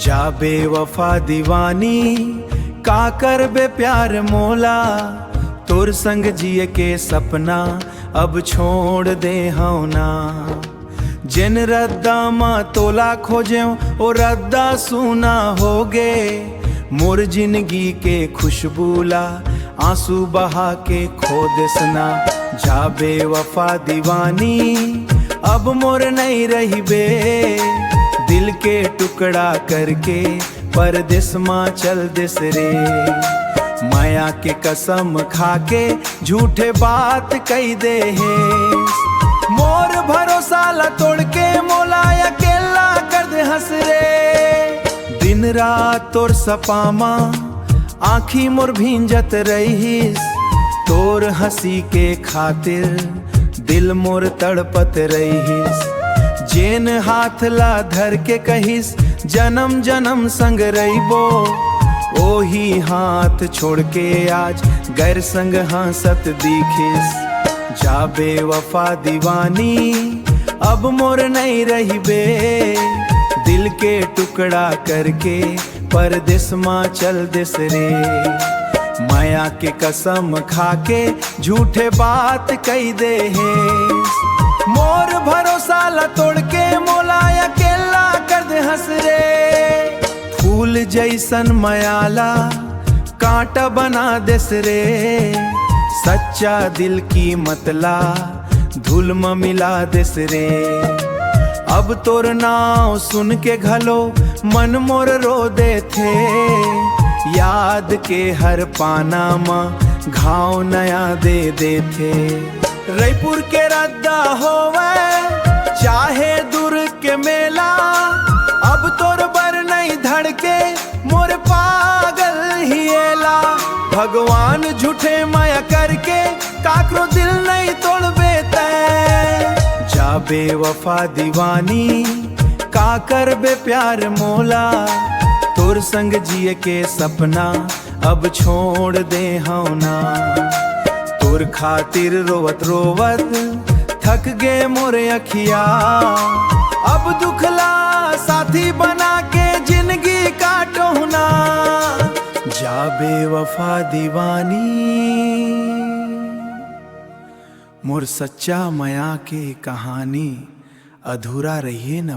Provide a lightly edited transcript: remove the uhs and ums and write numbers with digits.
जा बेवफा दीवानी का कर बे प्यार मोला, तोर संग जिए के सपना अब छोड़ दे हूं ना। जिन रद्दा माँ तोला खोजे ओ रद्दा सूना हो गे, मोर जिंदगी के खुशबूला आंसू बहा के खो देसना। जा बेवफा दीवानी अब मोर नहीं रही बे, दिल के टुकड़ा करके परदेस माँ चल देस रे। माया के कसम खाके झूठे बात कही दे है, मोर भरोसा ला तोड़ के मोला अकेला कर दे हंस रे। दिन रात तोर सपामा आँखी मोर भींजत रहीस, तोर हंसी के खातिर दिल मोर तड़पत रहीस। जेन हाथ ला धर के कहिस जन्म जन्म संग रहीबो, ओही हाथ छोड़ के आज गैर संग हंसत दिखिस। जा बेवफा दीवानी अब मोर नहीं रही बे, दिल के टुकड़ा करके परदेस माँ चल देस रे। माया के कसम खाके झूठे बात कही दे है, मोर भरोसा ला तोड़ के मोला अकेला कर दे हंस रे। फूल जैसन मायाला कांटा बना देस रे, सच्चा दिल की मतला धूल में मिला देस रे। अब तोर नाव सुन के घलो मन मोर रो दे थे, याद के हर पाना में घाव नया दे दे थे। रायपुर के रद्दा होवे चाहे दूर के मेला, अब तोर बर नहीं धड़के मोर पागल हिएला। भगवान झूठे माया करके काकरो दिल नहीं तोड़बे तै। जा बेवफा दीवानी का कर बे प्यार मोला, तोर संग जिए के सपना अब छोड़ दे हूं ना। तोर खातिर रोवत रोवत थक गे मोर अखिया, अब दुखला साथी बना के जिंदगी काटो ना। जा बेवफा दीवानी मोर सच्चा माया के कहानी अधूरा रहिए न।